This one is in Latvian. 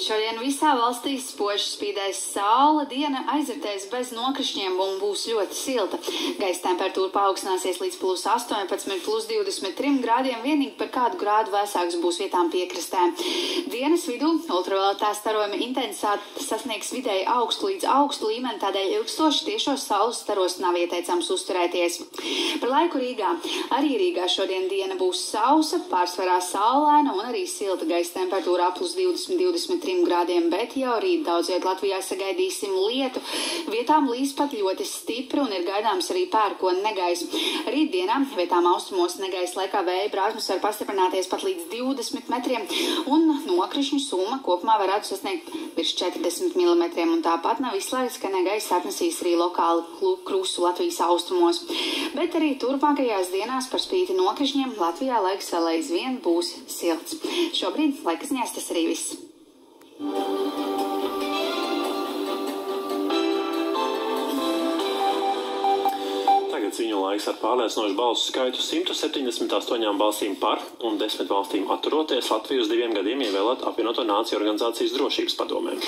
Šodien visā valstī spoži spīdēs saule, diena aizritēs bez nokrišņiem un būs ļoti silta. Gaisa temperatūra paaugstināsies līdz +18, +23 grādiem, vienīgi par kādu grādu vēsāks būs vietām piekrastē. Dienas vidū ultravioletā starojuma intensitāte sasniegs vidēji augstu līdz augstu līmeni, tādēļ ilgstoši tiešos saules staros nav ieteicams uzturēties. Par laiku Rīgā. Arī Rīgā šodien diena būs sausa, pārsvarā saulaina un arī silta. Gaisa temperatūra ap +20–23 grādiem, bet jau rīt daudz viet Latvijā sagaidīsim lietu. Vietām līs pat ļoti stipri un ir gaidāms arī pērkona negaiss. Rītdienā vietām austrumos negaisa laikā vēja brāzmas var pastiprināties pat līdz 20 metriem un nokrišņu summa kopumā varētu sasniegt virs 40 mm. Un tāpat nav izslēgts, ka negaiss atnesīs arī lokāli krustu Latvijas austrumos. Bet arī turpmākajās dienās par spīti nokrišņiem Latvijā laiks vēl aizvien būs silts. Šobrīd laika ziņās tas arī viss. Tagad ziņu laiks ar pārliecinošu balsu skaitu 178 balsīm par un 10 valstīm atturoties Latviju uz 2 gadiem ievēlēt apvienoto nāciju organizācijas drošības padomē.